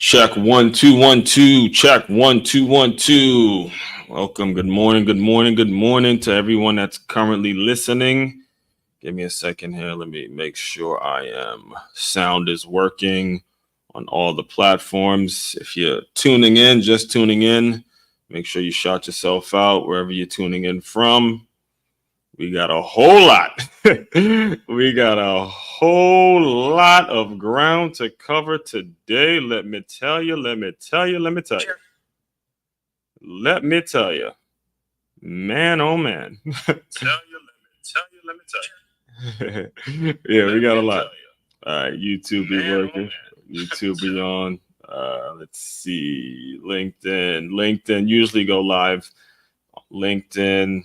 Check 1 2 1 2. Check 1 2 1 2. Welcome. Good morning. Good morning. Good morning to everyone that's currently listening. Give me a second here. Let me make sure sound is working on all the platforms. If you're tuning in, just tuning in, make sure you shout yourself out wherever you're tuning in from. We got a whole lot. We got a whole lot of ground to cover today. Let me tell you. Man, oh man. Yeah, we got a lot. All right, YouTube be working. YouTube be on. Let's see. LinkedIn usually go live. LinkedIn,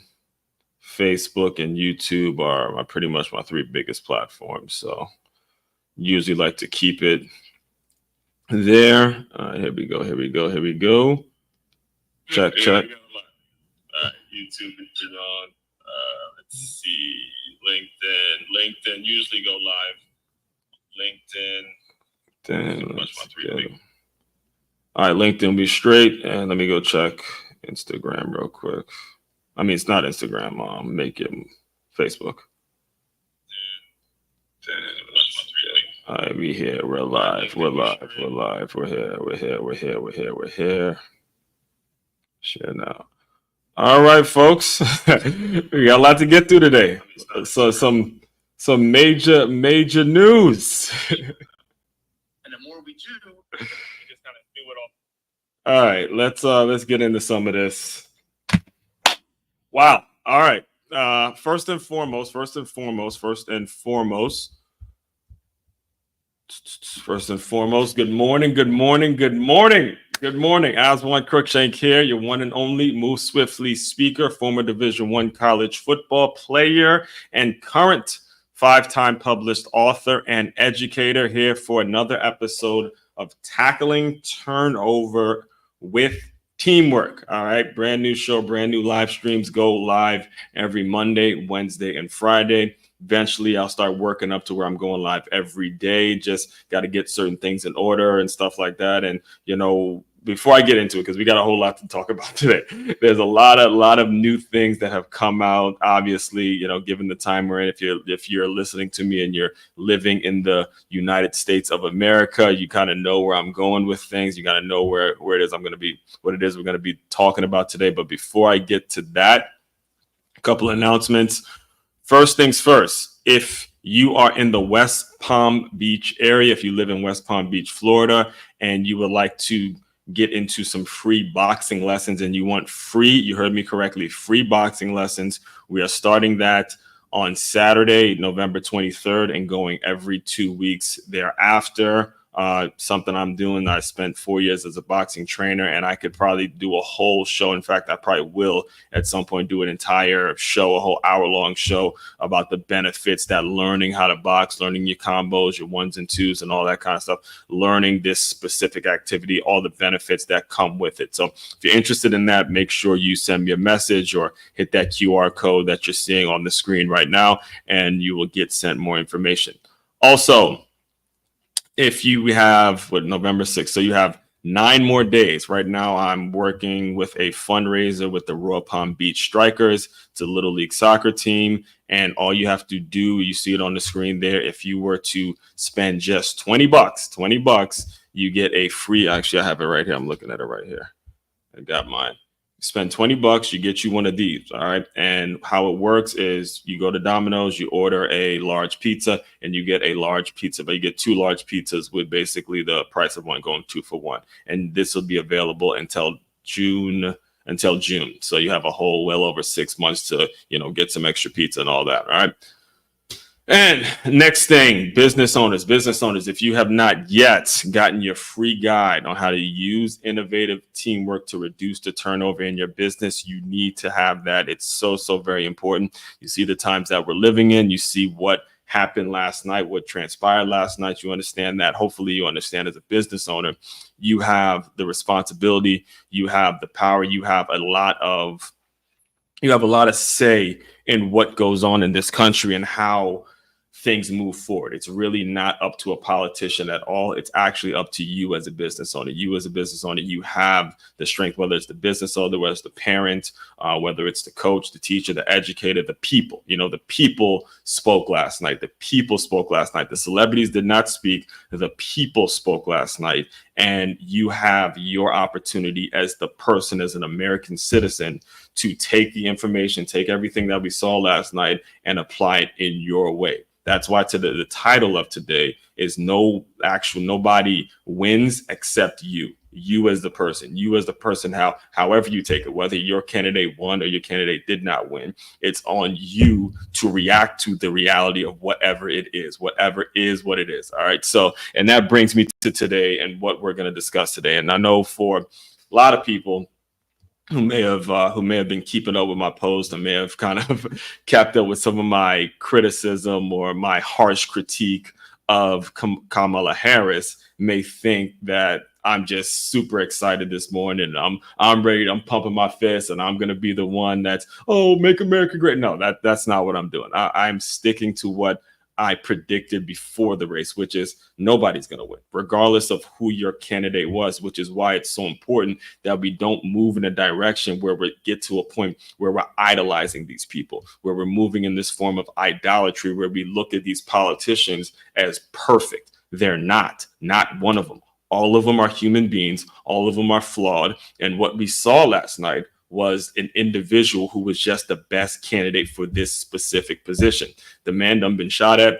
Facebook, and YouTube are pretty much my three biggest platforms. So usually like to keep it there. Here we go. Check. YouTube is on. Let's see. LinkedIn usually go live. LinkedIn. All right, LinkedIn will be straight. And let me go check Instagram real quick. I mean, it's not Instagram. Make it Facebook. All right, we here. We're live. We're here. Share now. All right, folks. We got a lot to get through today. So some major news. And the more we do, we just kind of do it all. All right, let's get into some of this. Wow. All right. First and foremost. Good morning. As one Crookshank here, your one and only Move Swiftly speaker, former Division I college football player, and current 5-time published author and educator, here for another episode of Tackling Turnover with Teamwork. All right. Brand new show, brand new live streams go live every Monday, Wednesday, and Friday. Eventually, I'll start working up to where I'm going live every day. Just got to get certain things in order and stuff like that. And, before I get into it, because we got a whole lot to talk about today, there's a lot of new things that have come out. Obviously, given the time we're in, if you're listening to me and you're living in the United States of America, you kind of know where I'm going with things. You got to know where it is what it is we're going to be talking about today. But before I get to that, a couple of announcements. First things first, if you are in the West Palm Beach area, if you live in West Palm Beach, Florida, and you would like to get into some free boxing lessons and you want you heard me correctly, free boxing lessons, we are starting that on Saturday, November 23rd, and going every 2 weeks thereafter. Something I'm doing. I spent 4 years as a boxing trainer, and I could probably do a whole show. In fact, I probably will at some point do an entire show, a whole hour-long show about the benefits that learning how to box, learning your combos, your ones and twos, and all that kind of stuff, learning this specific activity, all the benefits that come with it. So if you're interested in that, make sure you send me a message or hit that QR code that you're seeing on the screen right now, and you will get sent more information. Also, if you have November 6th, so you have 9 more days. Right now, I'm working with a fundraiser with the Royal Palm Beach Strikers. It's a little league soccer team. And all you have to do, you see it on the screen there. If you were to spend just $20, you get a free, actually, I have it right here. I'm looking at it right here. I got mine. Spend $20, you get you one of these. All right. And how it works is you go to Domino's, you order a large pizza, and you get a large pizza, but you get 2 large pizzas with basically the price of one, going 2 for 1. And this will be available until June. So you have a whole well over 6 months to, get some extra pizza and all that. All right. And next thing, business owners, if you have not yet gotten your free guide on how to use innovative teamwork to reduce the turnover in your business, you need to have that. It's so very important. You see the times that we're living in, you see what happened last night, what transpired last night. You understand that. Hopefully you understand, as a business owner, you have the responsibility, you have the power, you have a lot of say in what goes on in this country and how things move forward. It's really not up to a politician at all. It's actually up to you as a business owner. You as a business owner, you have the strength, whether it's the business owner, whether it's the parent, whether it's the coach, the teacher, the educator, the people. The people spoke last night. The people spoke last night. The celebrities did not speak. The people spoke last night. And you have your opportunity as the person, as an American citizen, to take the information, take everything that we saw last night and apply it in your way. That's why the title of today is nobody wins except you. You as the person, however you take it, whether your candidate won or your candidate did not win, it's on you to react to the reality of whatever it is what it is. All right. So, and that brings me to today and what we're going to discuss today. And I know for a lot of people who may have been keeping up with my post and may have kind of kept up with some of my criticism or my harsh critique of Kamala Harris may think that I'm just super excited this morning. I'm ready. I'm pumping my fist, and I'm going to be the one that's, make America great. No, that's not what I'm doing. I'm sticking to what I predicted before the race, which is nobody's going to win, regardless of who your candidate was, which is why it's so important that we don't move in a direction where we get to a point where we're idolizing these people, where we're moving in this form of idolatry, where we look at these politicians as perfect. They're not one of them. All of them are human beings. All of them are flawed. And what we saw last night was an individual who was just the best candidate for this specific position. The man done been shot at,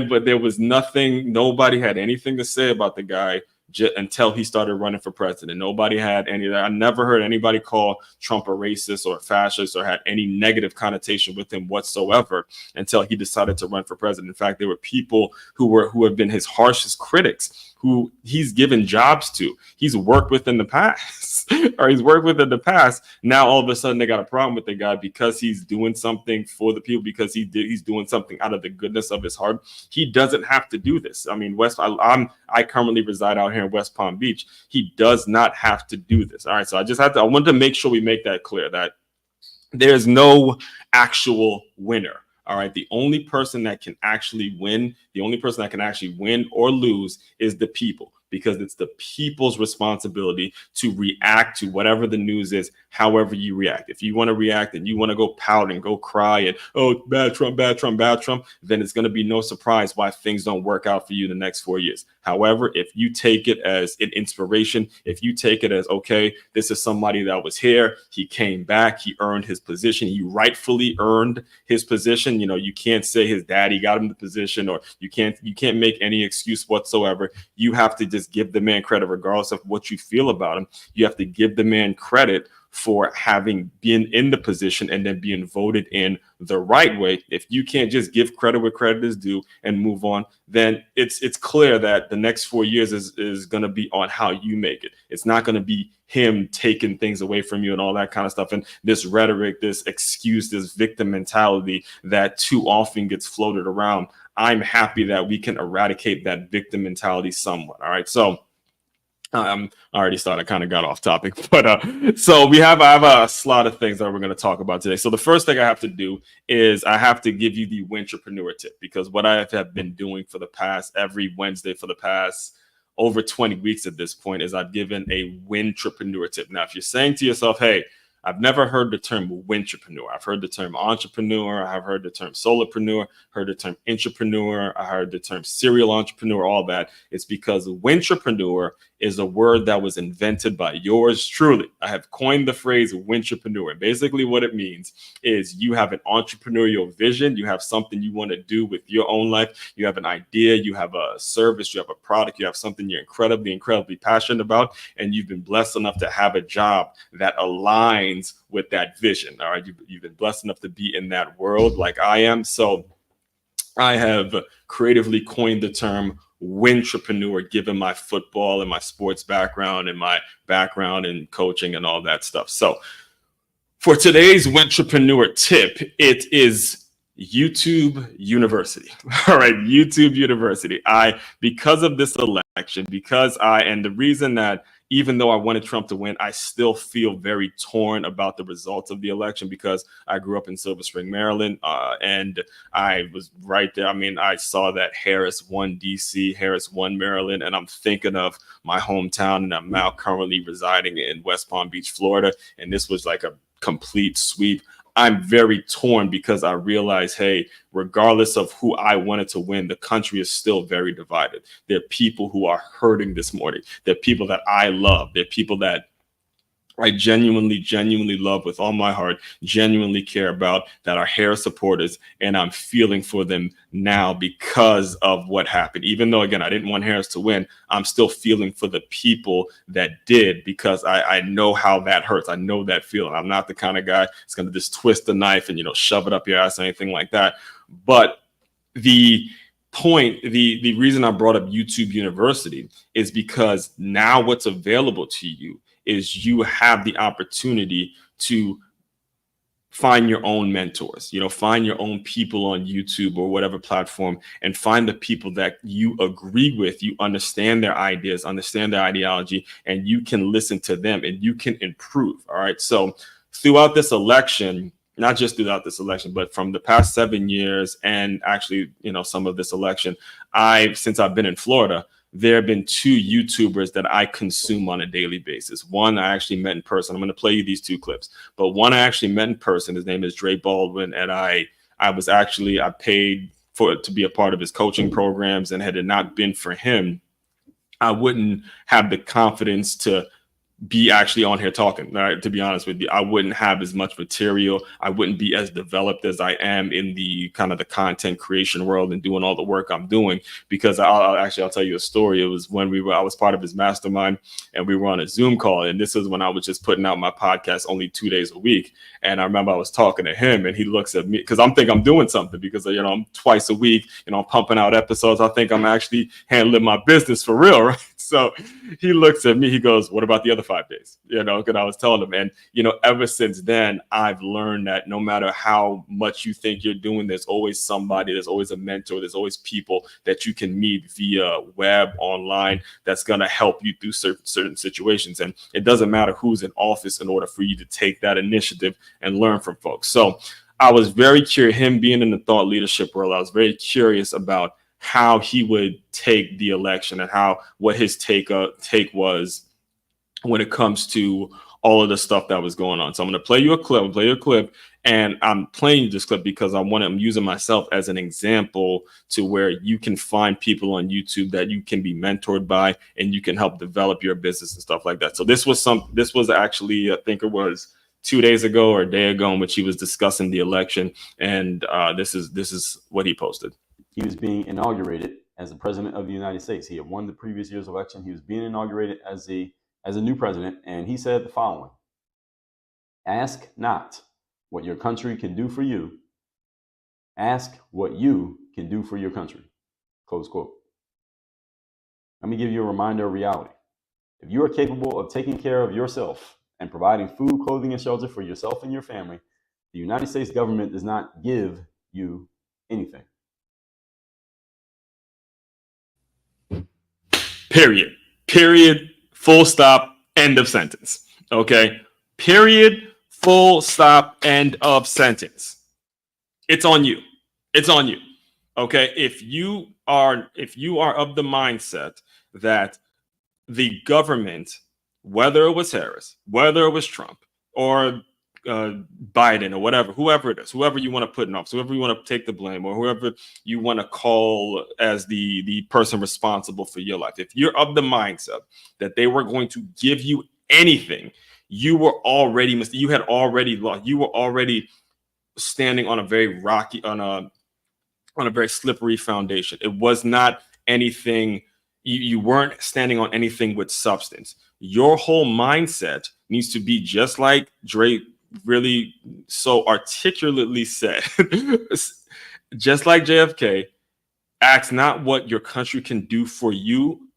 but there was nobody had anything to say about the guy until he started running for president. Nobody had any of that. I never heard anybody call Trump a racist or a fascist or had any negative connotation with him whatsoever until he decided to run for president. In fact, there were people who have been his harshest critics who he's given jobs to. He's worked with in the past, Now all of a sudden they got a problem with the guy because he's doing something for the people, because he's doing something out of the goodness of his heart. He doesn't have to do this. I mean, I currently reside out here in West Palm Beach. He does not have to do this. All right. So I wanted to make sure we make that clear that there's no actual winner. All right. The only person that can actually win, or lose is the people, because it's the people's responsibility to react to whatever the news is, however you react. If you want to react and you want to go pout and go cry and, bad Trump, then it's going to be no surprise why things don't work out for you the next 4 years. However, if you take it as an inspiration, if you take it as, okay, this is somebody that was here, he came back, he earned his position, he rightfully earned his position. You can't say his daddy got him the position, or you can't make any excuse whatsoever. You have to just give the man credit, regardless of what you feel about him. You have to give the man credit for having been in the position and then being voted in the right way. If you can't just give credit where credit is due and move on, then it's clear that the next 4 years is going to be on how you make it. It's not going to be him taking things away from you and all that kind of stuff. And this rhetoric, this excuse, this victim mentality that too often gets floated around. I'm happy that we can eradicate that victim mentality somewhat. All right. So I already started, kind of got off topic, but so I have a slot of things that we're going to talk about today. So the first thing I have to do is I have to give you the Wintrepreneur tip, because what I have been doing for the past every Wednesday for the past over 20 weeks at this point is I've given a Wintrepreneur tip. Now, if you're saying to yourself, hey, I've never heard the term wintrepreneur. I've heard the term entrepreneur. I've heard the term solopreneur, heard the term intrapreneur. I heard the term serial entrepreneur, all that. It's because wintrepreneur is a word that was invented by yours truly. I have coined the phrase wintrepreneur. Basically what it means is you have an entrepreneurial vision. You have something you want to do with your own life. You have an idea. You have a service. You have a product. You have something you're incredibly passionate about. And you've been blessed enough to have a job that aligns with that vision. All right. You've been blessed enough to be in that world like I am. So I have creatively coined the term wintrepreneur, given my football and my sports background and my background in coaching and all that stuff. So for today's wintrepreneur tip, it is YouTube University. All right, YouTube University. Because of this election, and the reason that even though I wanted Trump to win, I still feel very torn about the results of the election because I grew up in Silver Spring, Maryland, and I was right there. I mean, I saw that Harris won DC, Harris won Maryland, and I'm thinking of my hometown, and I'm now currently residing in West Palm Beach, Florida, and this was like a complete sweep. I'm very torn because I realize, hey, regardless of who I wanted to win, the country is still very divided. There are people who are hurting this morning. There are people that I love. There are people that I genuinely love with all my heart, genuinely care about, that are Harris supporters, and I'm feeling for them now because of what happened. Even though, again, I didn't want Harris to win, I'm still feeling for the people that did because I know how that hurts. I know that feeling. I'm not the kind of guy that's going to just twist the knife and, shove it up your ass or anything like that. But the reason I brought up YouTube University is because now what's available to you is you have the opportunity to find your own mentors, find your own people on YouTube or whatever platform, and find the people that you agree with, you understand their ideas, understand their ideology, and you can listen to them and you can improve. All right. So throughout this election, not just throughout this election, but from the past 7 years and actually, some of this election, since I've been in Florida, there have been 2 YouTubers that I consume on a daily basis. One I actually met in person. I'm going to play you these 2 clips, but one I actually met in person. His name is Dre Baldwin, and I paid to be a part of his coaching programs, and had it not been for him, I wouldn't have the confidence to be actually on here talking. Right? To be honest with you, I wouldn't have as much material. I wouldn't be as developed as I am in the kind of the content creation world and doing all the work I'm doing, because I'll tell you a story. It was when I was part of his mastermind, and we were on a Zoom call, and this is when I was just putting out my podcast only 2 days a week. And I remember I was talking to him, and he looks at me because I'm doing something, because I'm twice a week, I'm pumping out episodes. I think I'm actually handling my business for real, right? So he looks at me, he goes, "What about the other 5 days?" Because I was telling him. And, ever since then, I've learned that no matter how much you think you're doing, there's always somebody, there's always a mentor, there's always people that you can meet via web, online, that's going to help you through certain situations. And it doesn't matter who's in office in order for you to take that initiative and learn from folks. So I was very curious, him being in the thought leadership world, I was very curious about how he would take the election and what his take was when it comes to all of the stuff that was going on. So I'm going to play you a clip, and I'm playing this clip because I'm using myself as an example to where you can find people on YouTube that you can be mentored by, and you can help develop your business and stuff like that. So this was actually, I think it was 2 days ago or a day ago, in which he was discussing the election, and this is what he posted. He was being inaugurated as the president of the United States. He had won the previous year's election. He was being inaugurated as a new president, and he said the following: "Ask not what your country can do for you. Ask what you can do for your country." Close quote. Let me give you a reminder of reality. If you are capable of taking care of yourself and providing food, clothing, and shelter for yourself and your family, the United States government does not give you anything. Period. Full stop. End of sentence. Okay. Period. Full stop. End of sentence. It's on you. Okay. If you are of the mindset that the government, whether it was Harris, whether it was Trump, or Biden, or whoever it is, whoever you want to put in office, whoever you want to take the blame, or whoever you want to call as the person responsible for your life, if you're of the mindset that they were going to give you anything, you were already lost. You were already standing on a very rocky, on a very slippery foundation. It was not anything. You weren't standing on anything with substance. Your whole mindset needs to be just like Dre really so articulately said, just like JFK, ask not what your country can do for you,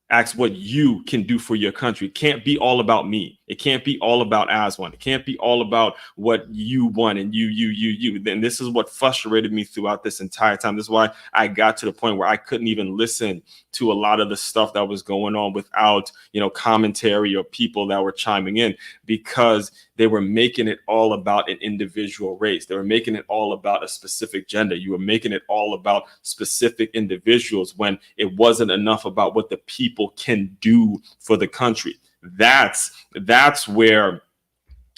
ask what you can do for your country. It can't be all about me. It can't be all about as one. It can't be all about what you want and you. Then this is what frustrated me throughout this entire time. This is why I got to the point where I couldn't even listen to a lot of the stuff that was going on without, commentary or people that were chiming in, because they were making it all about an individual race. They were making it all about a specific gender. You were making it all about specific individuals when it wasn't enough about what the people can do for the country. That's where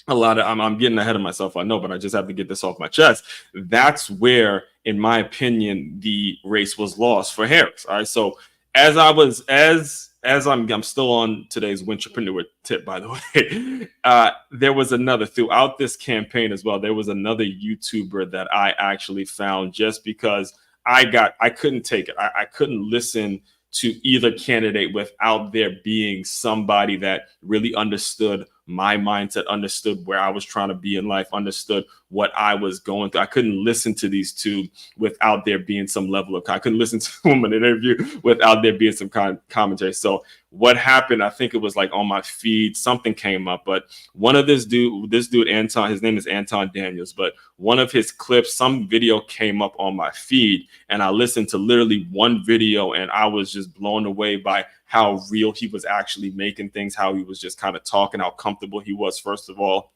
a lot of I'm getting ahead of myself, I know, but I just have to get this off my chest. That's where, in my opinion, the race was lost for Harris. All right. So I'm still on today's Wintrepreneur tip, by the way. There was another throughout this campaign as well. There was another YouTuber that I actually found just because I couldn't take it. I couldn't listen to either candidate without there being somebody that really understood my mindset, understood where I was trying to be in life, understood what I was going through. I couldn't listen to these two without there being some level of, I couldn't listen to them in an interview without there being some kind of commentary. So what happened, I think it was like on my feed, something came up, but one of this dude, Anton, his name is Anton Daniels, but one of his clips, some video came up on my feed, and I listened to literally one video, and I was just blown away by how real he was actually making things, how he was just kind of talking, how comfortable he was, first of all,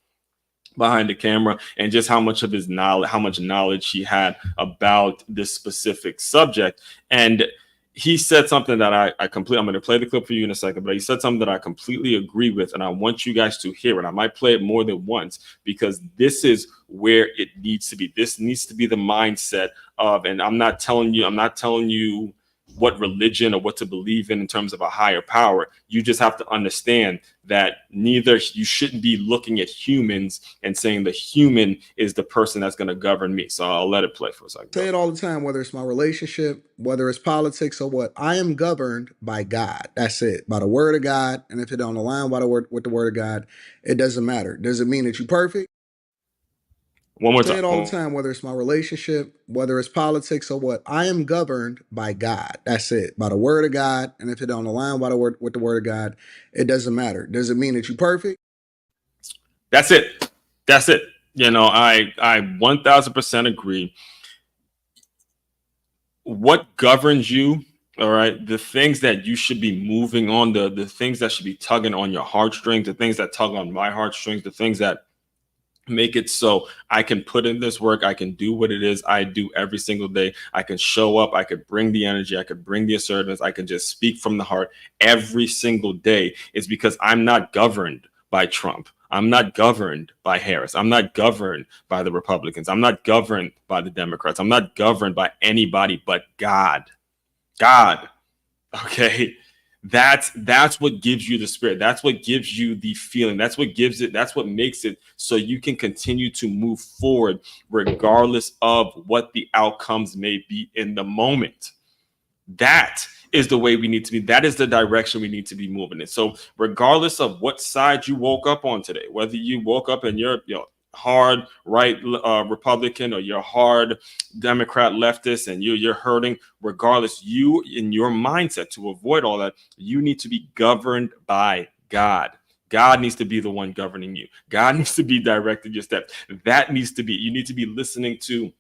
behind the camera, and just how much of his knowledge, how much knowledge he had about this specific subject. And he said something that I completely, I'm going to play the clip for you in a second, but he said something that I completely agree with, and I want you guys to hear it. I might play it more than once because this is where it needs to be. This needs to be the mindset of, and I'm not telling you what religion or what to believe in terms of a higher power. You just have to understand that you shouldn't be looking at humans and saying the human is the person that's going to govern me. So I'll let it play for a second. Say it all the time, whether it's my relationship, whether it's politics or what. I am governed by God. That's it. By the word of God. And if it don't align with the word of God, it doesn't matter. Does it mean that you're perfect? One more time. Say it all the time, whether it's my relationship, whether it's politics or what. I am governed by God. That's it. By the word of God. And if it don't align with the word of God, it doesn't matter. Does it mean that you're perfect? That's it. That's it. I 1000% agree. What governs you, all right, the things that you should be moving on, the things that should be tugging on your heartstrings, the things that tug on my heartstrings, the things that make it so I can put in this work, I can do what it is I do every single day, I can show up, I could bring the energy, I could bring the assertiveness, I can just speak from the heart every single day, is because I'm not governed by Trump. I'm not governed by Harris. I'm not governed by the Republicans. I'm not governed by the Democrats. I'm not governed by anybody but God. God. Okay. That's what gives you the spirit. That's what gives you the feeling. That's what gives it. That's what makes it so you can continue to move forward regardless of what the outcomes may be in the moment. That is the way we need to be. That is the direction we need to be moving in. So regardless of what side you woke up on today, whether you woke up and you're hard right Republican or you're hard Democrat leftist and you're hurting, regardless, you in your mindset, to avoid all that, you need to be governed by God. God needs to be the one governing you. God needs to be directing your steps. You need to be listening to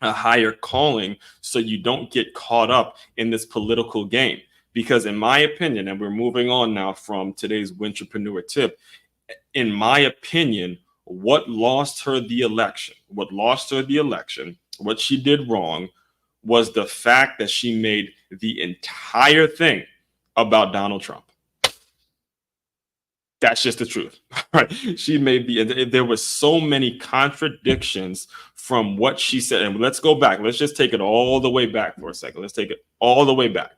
a higher calling so you don't get caught up in this political game. Because in my opinion, and we're moving on now from today's Wintrepreneur tip, in my opinion, what lost her the election, what she did wrong, was the fact that she made the entire thing about Donald Trump. That's just the truth, right? There was so many contradictions from what she said. And let's go back. Let's just take it all the way back for a second. Let's take it all the way back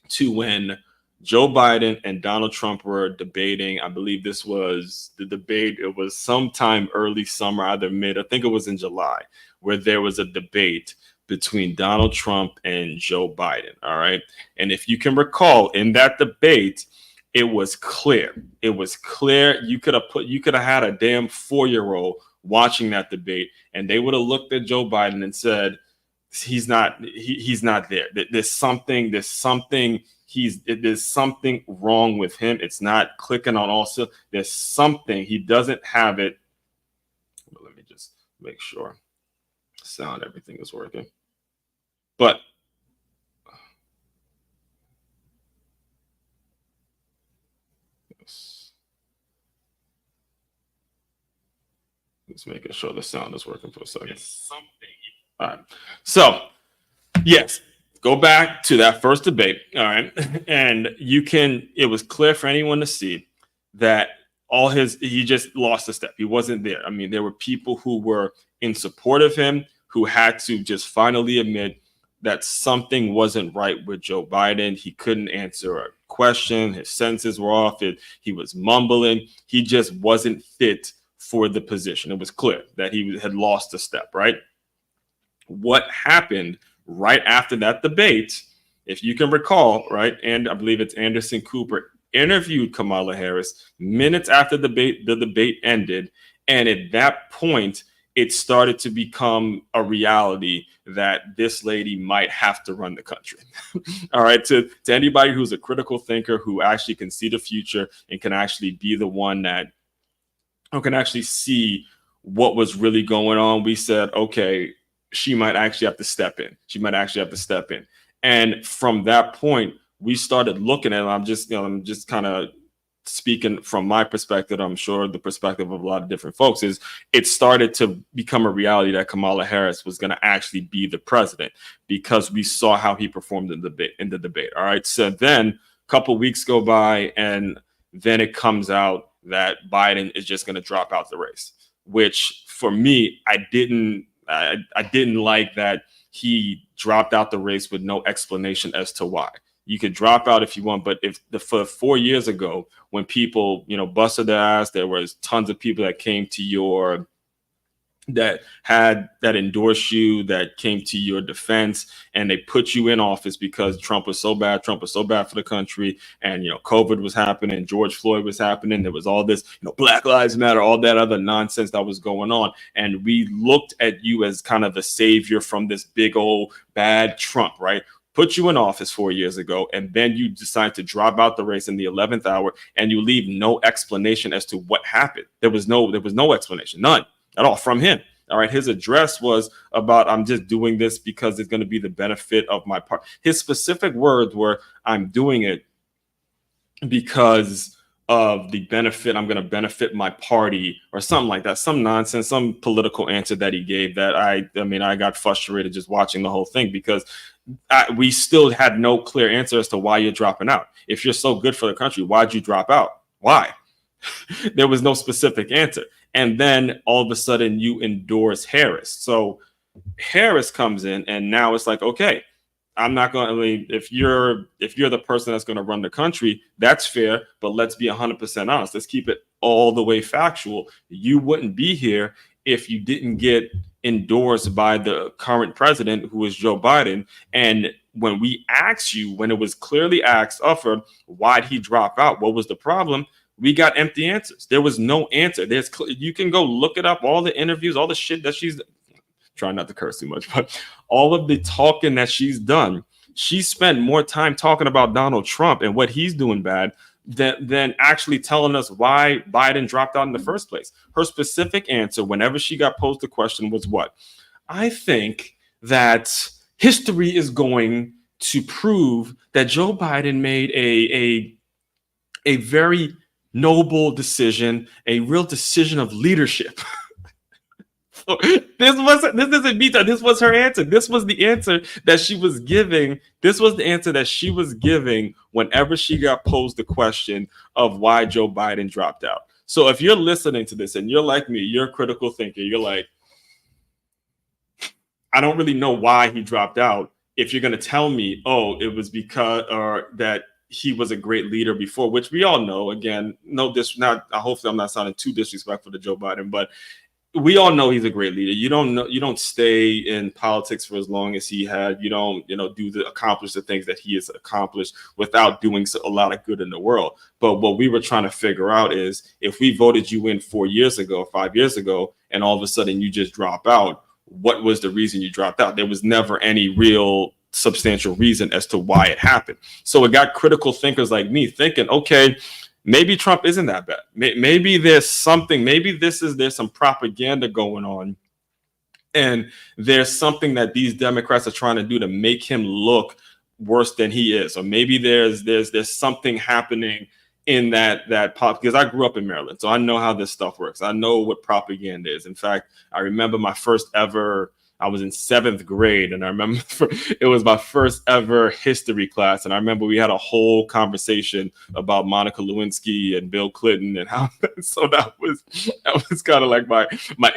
to when Joe Biden and Donald Trump were debating. I believe this was the debate. It was sometime early summer, either mid, I think it was in July, where there was a debate between Donald Trump and Joe Biden. All right. And if you can recall, in that debate, it was clear. It was clear. You could have had a damn 4-year-old watching that debate, and they would have looked at Joe Biden and said, he's not there. There's something wrong with him. It's not clicking on all cylinders. There's something. He doesn't have it. But let me just make sure sound everything is working. But just making sure the sound is working for a second. All right. So, yes, go back to that first debate. All right. And it was clear for anyone to see that he just lost a step. He wasn't there. I mean, there were people who were in support of him who had to just finally admit that something wasn't right with Joe Biden. He couldn't answer a question. His sentences were off. He was mumbling. He just wasn't fit for the position. It was clear that he had lost a step, right? What happened right after that debate, if you can recall, right? And I believe it's Anderson Cooper interviewed Kamala Harris minutes after the debate ended. And at that point, it started to become a reality that this lady might have to run the country. All right. To anybody who's a critical thinker, who actually can see the future and can actually be the one who can actually see what was really going on, we said, okay, she might actually have to step in. And from that point, we started looking at it. I'm just kind of speaking from my perspective. I'm sure the perspective of a lot of different folks is it started to become a reality that Kamala Harris was going to actually be the president, because we saw how he performed in the debate. All right. So then a couple weeks go by, and then it comes out that Biden is just going to drop out the race, which for me, I didn't like that he dropped out the race with no explanation as to why. You could drop out if you want, but for 4 years ago, when people, busted their ass, there was tons of people that came to that endorsed you, that came to your defense, and they put you in office because Trump was so bad for the country, and COVID was happening, George Floyd was happening, there was all this, Black Lives Matter, all that other nonsense that was going on, and we looked at you as kind of the savior from this big old bad Trump, right? Put you in office 4 years ago, and then you decide to drop out the race in the 11th hour, and you leave no explanation as to what happened. There was no explanation, none at all from him. All right. His address was about, I'm just doing this because it's going to be the benefit of my party. His specific words were, I'm doing it because of the benefit. I'm going to benefit my party, or something like that. Some nonsense, some political answer that he gave that I got frustrated just watching the whole thing, because we still had no clear answer as to why you're dropping out. If you're so good for the country, why'd you drop out? Why? There was no specific answer. And then all of a sudden you endorse Harris. So Harris comes in, and now it's like, okay, I'm not going to, if you're the person that's going to run the country, that's fair. But let's be 100% honest. Let's keep it all the way factual. You wouldn't be here if you didn't get endorsed by the current president, who is Joe Biden. And when we asked you, when it was clearly asked of her, why'd he drop out? What was the problem? We got empty answers. There was no answer. You can go look it up, all the interviews, all the shit that she's trying not to curse too much, but all of the talking that she's done. She spent more time talking about Donald Trump and what he's doing bad than actually telling us why Biden dropped out in the first place. Her specific answer, whenever she got posed the question, was what? I think that history is going to prove that Joe Biden made a very noble decision, a real decision of leadership. This isn't me. This was her answer. This was the answer that she was giving. This was the answer that she was giving whenever she got posed the question of why Joe Biden dropped out. So if you're listening to this and you're like me, you're a critical thinker, you're like, I don't really know why he dropped out. If you're going to tell me, oh, it was because, or that he was a great leader before, which we all know. Again, hopefully I'm not sounding too disrespectful to Joe Biden, but we all know he's a great leader. You don't stay in politics for as long as he had. You don't, accomplish the things that he has accomplished without doing a lot of good in the world. But what we were trying to figure out is, if we voted you in 4 years ago, 5 years ago, and all of a sudden you just drop out, what was the reason you dropped out? There was never any real substantial reason as to why it happened. So it got critical thinkers like me thinking, okay, maybe Trump isn't that bad. Maybe there's something, maybe there's some propaganda going on. And there's something that these Democrats are trying to do to make him look worse than he is. Or maybe there's something happening in that pop, because I grew up in Maryland, so I know how this stuff works. I know what propaganda is. In fact, I remember my first ever, I was in 7th grade, and I remember it was my first ever history class, and I remember we had a whole conversation about Monica Lewinsky and Bill Clinton and how. So that was kind of like my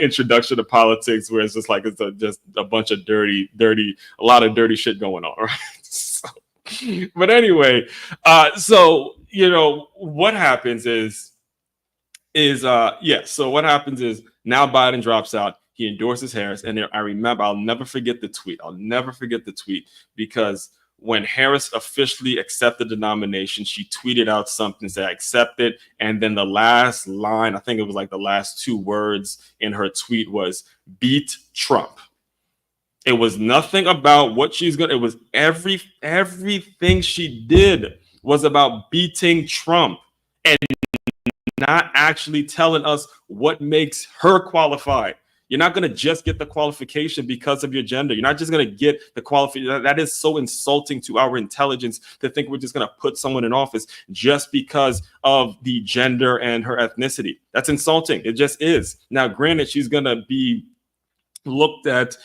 introduction to politics, where it's just like just a bunch of dirty, a lot of dirty shit going on, right? So, but anyway, so what happens is so what happens is now Biden drops out. He endorses Harris. And I remember, I'll never forget the tweet, because when Harris officially accepted the nomination, she tweeted out something, said, I accept it. And then the last line, I think it was like the last 2 words in her tweet was beat Trump. It was nothing about what she's going to, it was everything she did was about beating Trump and not actually telling us what makes her qualified. You're not going to just get the qualification because of your gender. You're not just going to get the qualification. That is so insulting to our intelligence to think we're just going to put someone in office just because of the gender and her ethnicity. That's insulting. It just is. Now, granted, she's going to be looked at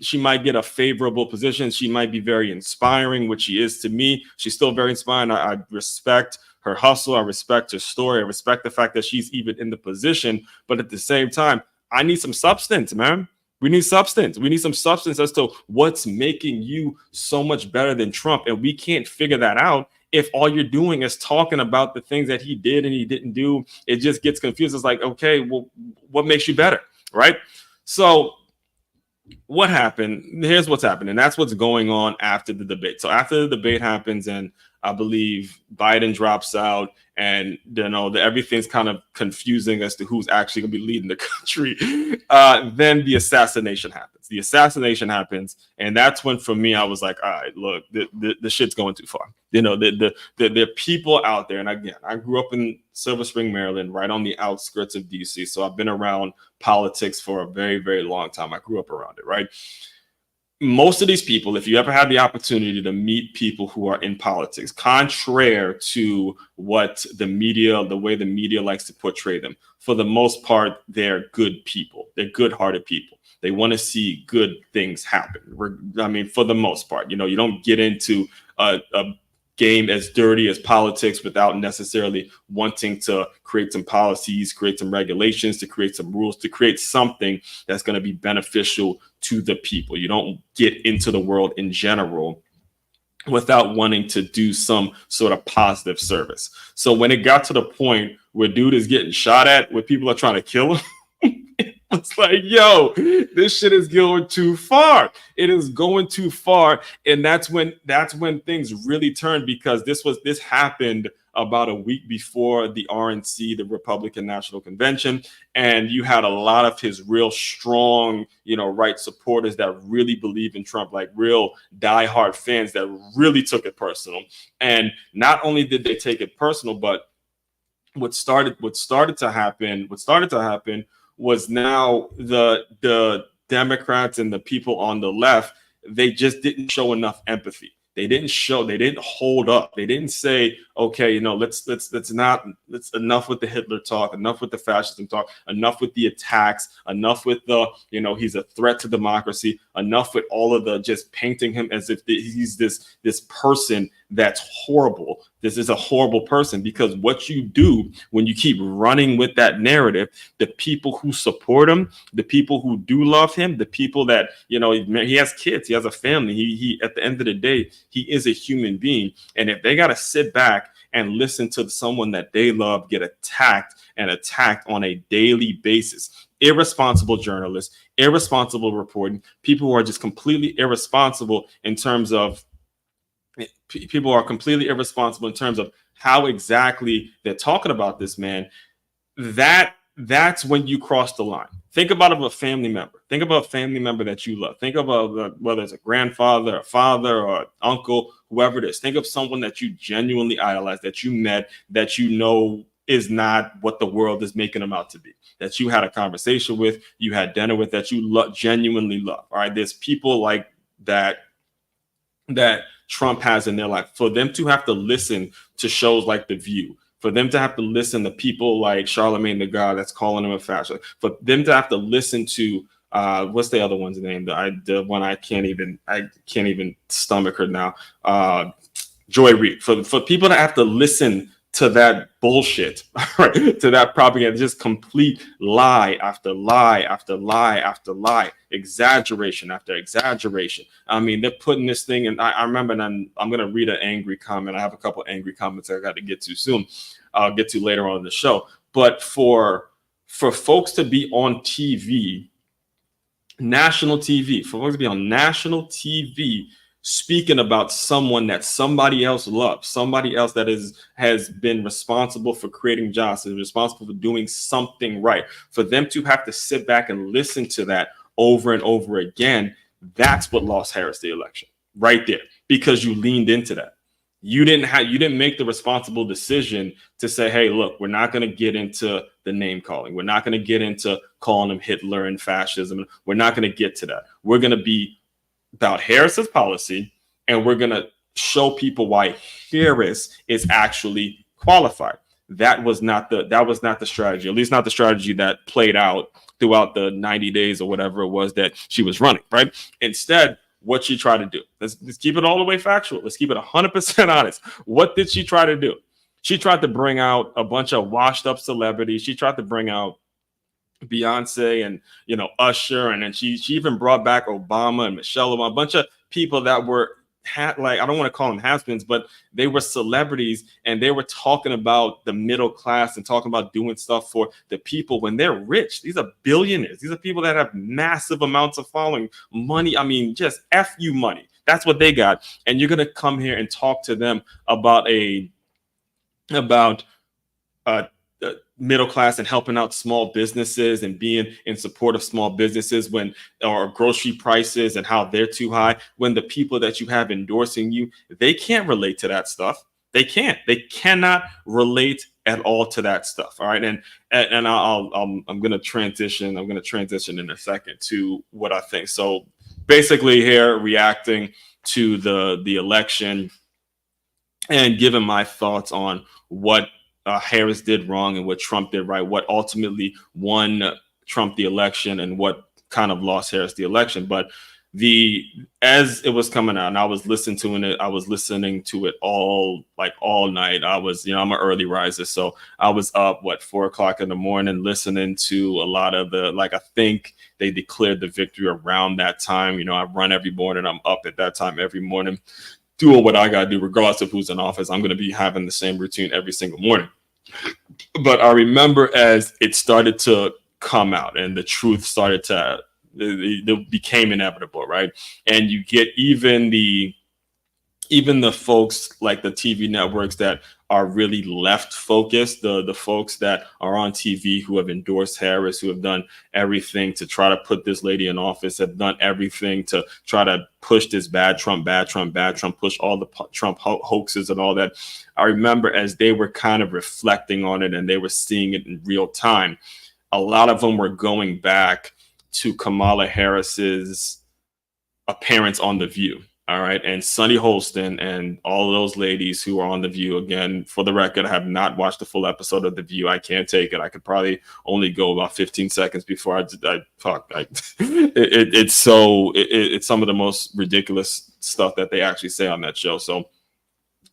she might get a favorable position. She might be very inspiring, which she is to me. She's still very inspiring. I respect her hustle. I respect her story. I respect the fact that she's even in the position. But at the same time, I need some substance, man. We need substance. We need some substance as to what's making you so much better than Trump. And we can't figure that out if all you're doing is talking about the things that he did and he didn't do. It just gets confused. It's like, okay, well, what makes you better, right? So what happened? Here's what's happened. And that's what's going on after the debate. So after the debate happens, and I believe Biden drops out, and everything's kind of confusing as to who's actually going to be leading the country. Then the assassination happens. And that's when, for me, I was like, all right, look, the shit's going too far. The people out there. And again, I grew up in Silver Spring, Maryland, right on the outskirts of DC. So I've been around politics for a very, very long time. I grew up around it, right? Most of these people, if you ever had the opportunity to meet people who are in politics, contrary to what the way the media likes to portray them, for the most part, they're good people. They're good-hearted people. They want to see good things happen. I mean, for the most part, you don't get into a game as dirty as politics without necessarily wanting to create some policies, create some regulations, to create some rules, to create something that's going to be beneficial to the people. You don't get into the world in general without wanting to do some sort of positive service. So when it got to the point where dude is getting shot at, where people are trying to kill him, it's like, yo, this shit is going too far. It is going too far. And that's when things really turned, because this happened about a week before the RNC, the Republican National Convention. And you had a lot of his real strong, right supporters that really believe in Trump, like real diehard fans that really took it personal. And not only did they take it personal, but what started to happen was now the Democrats and the people on the left, they just didn't show enough empathy. They didn't hold up. They didn't say, okay, let's enough with the Hitler talk, enough with the fascism talk, enough with the attacks, enough with the, he's a threat to democracy, enough with all of the just painting him as if he's this person that's horrible. This is a horrible person, because what you do when you keep running with that narrative, the people who support him, the people who do love him, the people that, he has kids, he has a family, he at the end of the day, he is a human being. And if they got to sit back and listen to someone that they love get attacked on a daily basis, irresponsible journalists, irresponsible reporting, people who are just completely irresponsible in terms of how exactly they're talking about this man, that that's when you cross the line. Think about a family member. Think about a family member that you love. Think about whether it's a grandfather, a father, or uncle, whoever it is. Think of someone that you genuinely idolize, that you met, that you know is not what the world is making them out to be, that you had a conversation with, you had dinner with, that you genuinely love. All right. There's people like that Trump has in their life. For them to have to listen to shows like The View, for them to have to listen to people like Charlemagne the God that's calling him a fascist, for them to have to listen to what's the other one's name? The one I can't even stomach her now. Joy Reid. For people to have to listen to that bullshit, right, to that propaganda, just complete lie after lie after lie after lie, exaggeration after exaggeration. I mean, they're putting this thing in. I remember, and I'm going to read an angry comment. I have a couple angry comments I got to get to soon. I'll get to later on in the show. But for folks to be on TV, national TV, for folks to be on national TV, speaking about someone that somebody else loves, somebody else that has been responsible for creating jobs, is responsible for doing something right, for them to have to sit back and listen to that over and over again, that's what lost Harris the election right there, because you leaned into that. You didn't make the responsible decision to say, hey, look, we're not going to get into the name calling. We're not going to get into calling them Hitler and fascism. We're not going to get to that. We're going to be about Harris's policy, and we're going to show people why Harris is actually qualified. That was not the strategy, at least not the strategy that played out throughout the 90 days or whatever it was that she was running, right? Instead, what she tried to do, let's keep it all the way factual. Let's keep it 100% honest. What did she try to do? She tried to bring out a bunch of washed up celebrities. She tried to bring out Beyonce and Usher, and then she even brought back Obama and Michelle Obama, a bunch of people that were like, I don't want to call them has-beens, but they were celebrities, and they were talking about the middle class and talking about doing stuff for the people when they're rich. These are billionaires. These are people that have massive amounts of following, money. I mean, just F you money. That's what they got. And you're gonna come here and talk to them about middle class and helping out small businesses and being in support of small businesses or grocery prices and how they're too high, when the people that you have endorsing you, they can't relate to that stuff. They cannot relate at all to that stuff. All right. And I'm going to transition in a second to what I think. So basically here, reacting to the election and giving my thoughts on what Harris did wrong and what Trump did right, what ultimately won Trump the election and what kind of lost Harris the election. But as it was coming out and I was listening to it all night. I'm an early riser, so I was up 4:00 in the morning listening to a lot of I think they declared the victory around that time. I run every morning. I'm up at that time every morning doing what I got to do, regardless of who's in office. I'm going to be having the same routine every single morning. But I remember as it started to come out and the truth started to, it became inevitable, right? And you get even the folks like the TV networks that are really left focused, the folks that are on TV who have endorsed Harris, who have done everything to try to put this lady in office, have done everything to try to push this bad Trump, push all the Trump hoaxes and all that. I remember as they were kind of reflecting on it and they were seeing it in real time, a lot of them were going back to Kamala Harris's appearance on The View. All right. And Sunny Holston and all of those ladies who are on The View, again, for the record, I have not watched the full episode of The View. I can't take it. I could probably only go about 15 seconds before I talk. It's some of the most ridiculous stuff that they actually say on that show. So,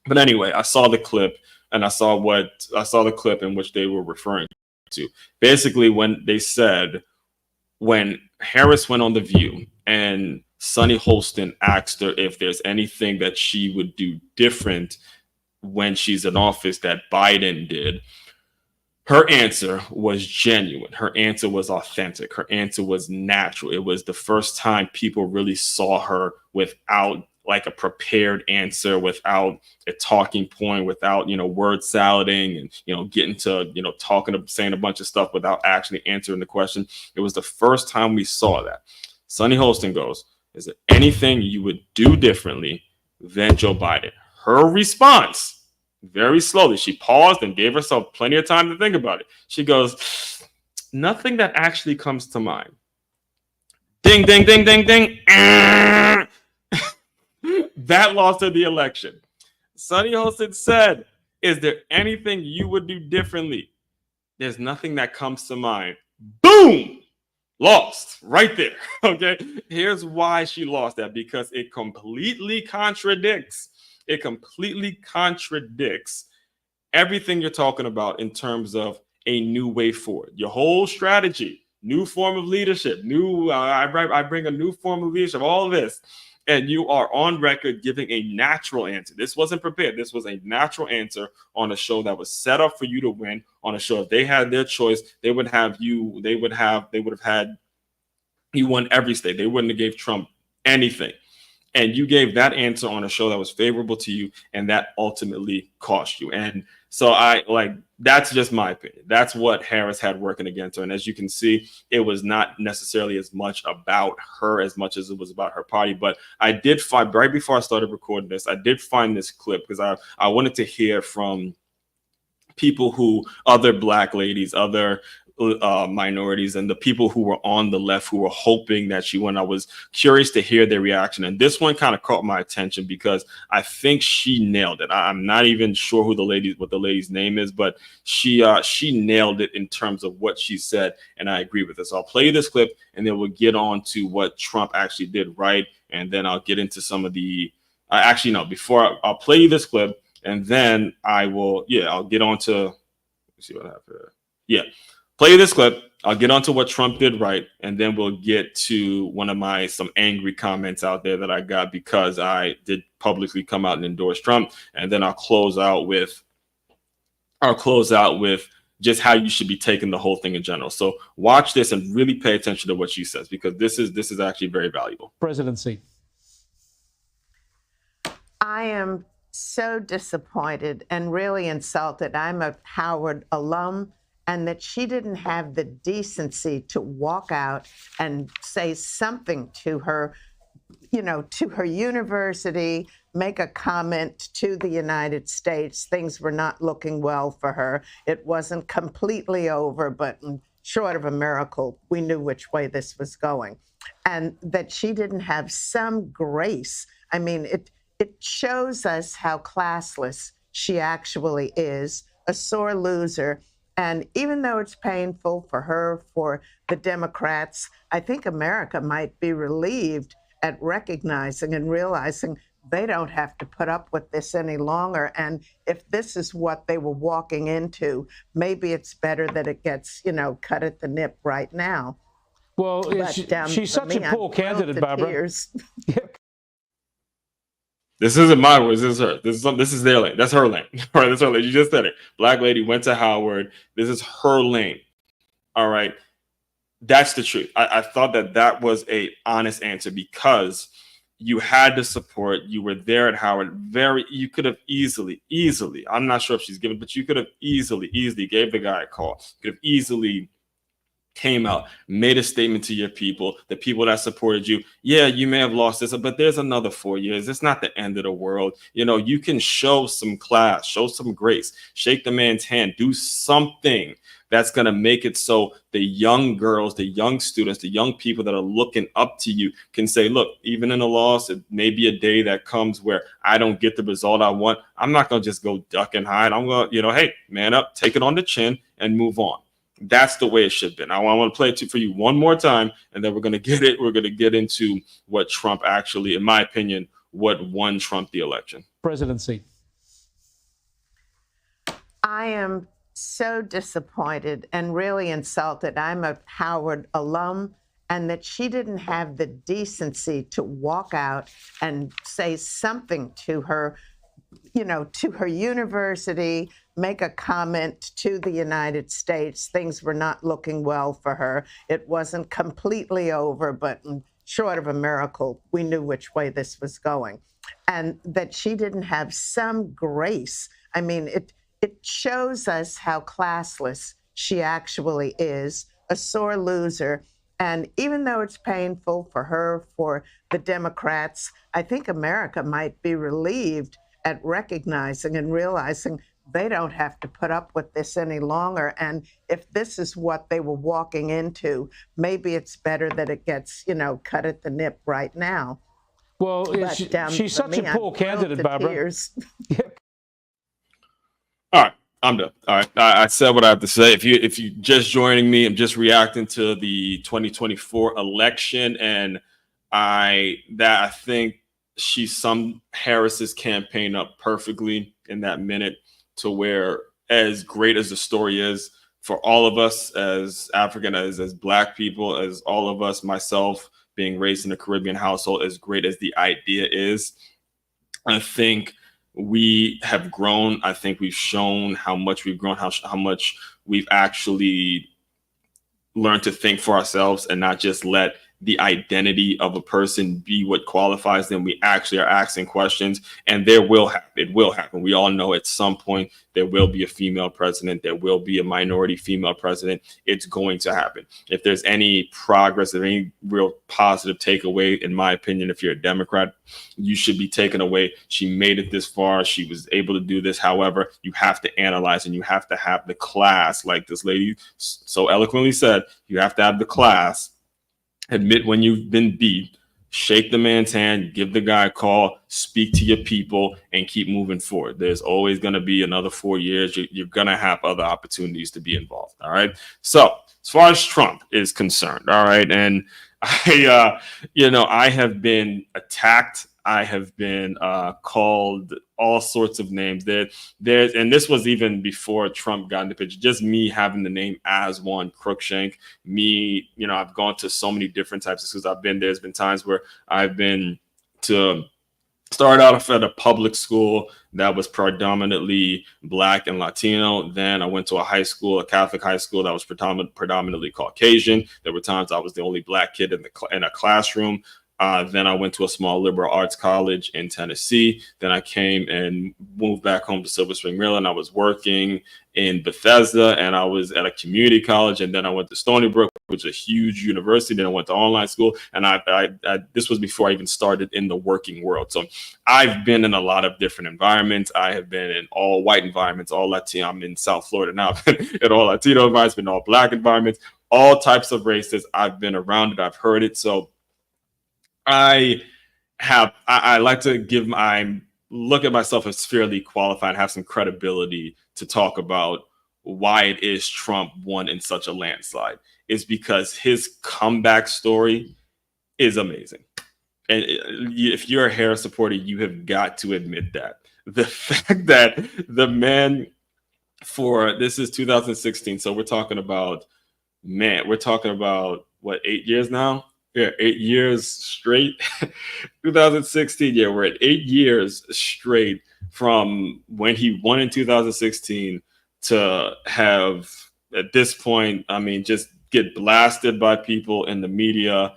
but anyway, I saw the clip and I saw the clip in which they were referring to. Basically, when they said, when Harris went on The View and Sunny Holston asked her if there's anything that she would do different when she's in office that Biden did, her answer was genuine. Her answer was authentic. Her answer was natural. It was the first time people really saw her without like a prepared answer, without a talking point, without, word salading and, getting to, saying a bunch of stuff without actually answering the question. It was the first time we saw that. Sunny Holston goes, is there anything you would do differently than Joe Biden? Her response, very slowly, she paused and gave herself plenty of time to think about it. She goes, nothing that actually comes to mind. Ding, ding, ding, ding, ding. That lost her the election. Sunny Holston said, is there anything you would do differently? There's nothing that comes to mind. Boom! Lost right there. Okay. Here's why she lost that, because it completely contradicts everything you're talking about in terms of a new way forward. Your whole strategy, new form of leadership, I bring a new form of leadership, all of this. And you are on record giving a natural answer. This wasn't prepared. This was a natural answer on a show that was set up for you to win. On a show, if they had their choice, they would have had you won every state. They wouldn't have gave Trump anything. And you gave that answer on a show that was favorable to you, and that ultimately cost you. And so that's just my opinion. That's what Harris had working against her. And as you can see, it was not necessarily as much about her as much as it was about her party. But I did find, right before I started recording this, I did find this clip because I wanted to hear from people other Black ladies, other minorities, and the people who were on the left who were hoping that she won. I was curious to hear their reaction, and this one kind of caught my attention because I think she nailed it. I'm not even sure what the lady's name is, but she nailed it in terms of what she said, and I agree with this. So I'll play this clip, and then we'll get on to what Trump actually did right, and then I'll get into some of the. Before I'll play you this clip, and then I'll get on to. Let's see what happened here. Yeah. Play this clip. I'll get onto what Trump did right, and then we'll get to some angry comments out there that I got because I did publicly come out and endorse Trump, and then I'll close out with just how you should be taking the whole thing in general. So watch this and really pay attention to what she says, because this is actually very valuable. Presidency. I am so disappointed and really insulted. I'm a Howard alum, and that she didn't have the decency to walk out and say something to her, to her university, make a comment to the United States. Things were not looking well for her. It wasn't completely over, but short of a miracle, we knew which way this was going. And that she didn't have some grace. I mean, it shows us how classless she actually is, a sore loser. And even though it's painful for her, for the Democrats, I think America might be relieved at recognizing and realizing they don't have to put up with this any longer. And if this is what they were walking into, maybe it's better that it gets, cut at the nip right now. Well, she's such a poor candidate, Barbara. This isn't my words. This is her. This is their lane. That's her lane. All right, that's her lane. You just said it. Black lady went to Howard. This is her lane. All right. That's the truth. I thought that was a honest answer because you had the support. You were there at Howard. You could have easily, I'm not sure if she's given, but you could have easily gave the guy a call. You could have easily came out, made a statement to your people, the people that supported you. Yeah, you may have lost this, but there's another 4 years. It's not the end of the world. You can show some class, show some grace, shake the man's hand, do something that's going to make it so the young girls, the young students, the young people that are looking up to you can say, look, even in a loss, it may be a day that comes where I don't get the result I want. I'm not going to just go duck and hide. I'm going to, hey, man up, take it on the chin and move on. That's the way it should have been. I want to play it for you one more time, and then we're going to get it. We're going to get into what Trump actually, in my opinion, what won Trump the election. Presidency. I am so disappointed and really insulted. I'm a Howard alum, and that she didn't have the decency to walk out and say something to her, to her university, make a comment to the United States. Things were not looking well for her. It wasn't completely over, but short of a miracle, we knew which way this was going. and that she didn't have some grace. I mean, it shows us how classless she actually is, a sore loser. And even though it's painful for her, for the Democrats, I think America might be relieved at recognizing and realizing they don't have to put up with this any longer. And if this is what they were walking into, maybe it's better that it gets, cut at the nip right now. Well, she's such a poor candidate, Barbara. All right, I'm done. All right, I said what I have to say. If you just joining me, I'm just reacting to the 2024 election, and I think she summed Harris's campaign up perfectly in that minute, to where, as great as the story is for all of us as African, as Black people, as all of us, myself being raised in a Caribbean household, as great as the idea is, I think we have grown. I think we've shown how much we've grown, how much we've actually learned to think for ourselves and not just let the identity of a person be what qualifies them. We actually are asking questions, and it will happen. We all know at some point there will be a female president. There will be a minority female president. It's going to happen. If there's any progress, if any real positive takeaway, in my opinion, if you're a Democrat, you should be taken away. She made it this far. She was able to do this. However, you have to analyze, and you have to have the class, like this lady so eloquently said, you have to have the class. Admit when you've been beat, shake the man's hand, give the guy a call, speak to your people, and keep moving forward. There's always going to be another 4 years. You're going to have other opportunities to be involved. All right. So as far as Trump is concerned, all right, and I have been attacked. I have been called all sorts of names. And this was even before Trump got in the picture. Just me having the name as one, Crookshank. Me, I've gone to so many different types of schools. There's been times where I've been to start out at a public school that was predominantly Black and Latino. Then I went to a Catholic high school that was predominantly Caucasian. There were times I was the only Black kid in a classroom. Then I went to a small liberal arts college in Tennessee. Then I came and moved back home to Silver Spring, Maryland. I was working in Bethesda, and I was at a community college. And then I went to Stony Brook, which is a huge university. Then I went to online school. And this was before I even started in the working world. So I've been in a lot of different environments. I have been in all white environments, all Latino. I'm in South Florida now. I've been in all Latino environments, been in all Black environments, all types of races. I've been around it. I've heard it. So I like to look at myself as fairly qualified, have some credibility to talk about why it is Trump won in such a landslide. Is because his comeback story is amazing. And if you're a Harris supporter, you have got to admit that. The fact that the man this is 2016. So we're talking about what, 8 years now? Yeah, 8 years straight. 2016. Yeah, we're at 8 years straight from when he won in 2016 to have, at this point, just get blasted by people in the media,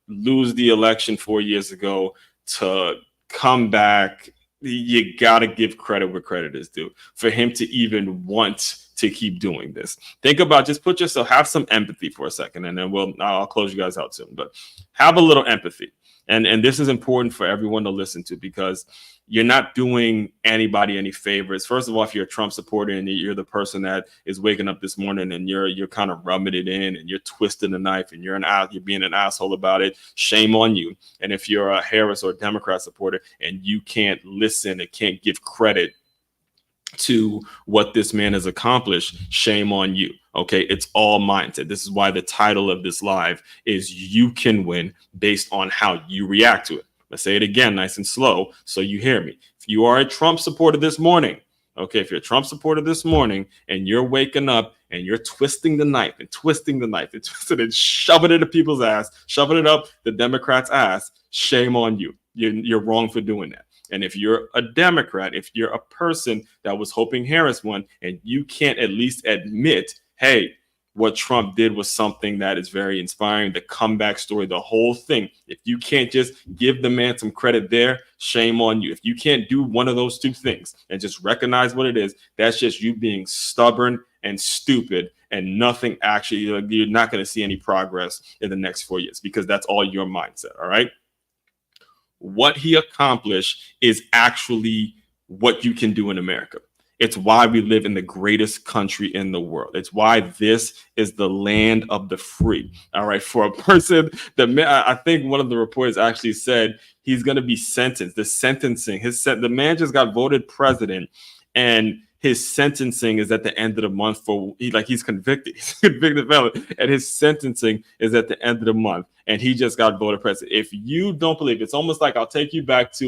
lose the election 4 years ago, to come back. You got to give credit where credit is due for him to even want to keep doing this. Think about, just put yourself, have some empathy for a second, and then I'll close you guys out soon, but have a little empathy. And this is important for everyone to listen to, because you're not doing anybody any favors. First of all, if you're a Trump supporter and you're the person that is waking up this morning and you're kind of rubbing it in and you're twisting the knife and you're being an asshole about it, shame on you. And if you're a Harris or a Democrat supporter and you can't listen and can't give credit to what this man has accomplished, shame on you. Okay, it's all mindset. This is why the title of this live is "You Can Win" based on how you react to it. Let's say it again, nice and slow, so you hear me. If you are a Trump supporter this morning, okay, if you're a Trump supporter this morning and you're waking up and you're twisting the knife and shoving it at people's ass, shoving it up the Democrats' ass, shame on you. You're wrong for doing that. And if you're a Democrat, if you're a person that was hoping Harris won, and you can't at least admit, hey, what Trump did was something that is very inspiring. The comeback story, the whole thing. If you can't just give the man some credit there, shame on you. If you can't do one of those two things and just recognize what it is, that's just you being stubborn and stupid, and nothing actually, you're not going to see any progress in the next 4 years because that's all your mindset. All right. What he accomplished is actually what you can do in America. It's why we live in the greatest country in the world. It's why this is the land of the free. All right. For a person that I think one of the reporters actually said he's going to be sentenced. The sentencing, the man just got voted president, and his sentencing is at the end of the month he's convicted. He's a convicted felon, and his sentencing is at the end of the month, and he just got voted president. If you don't believe, it's almost like I'll take you back to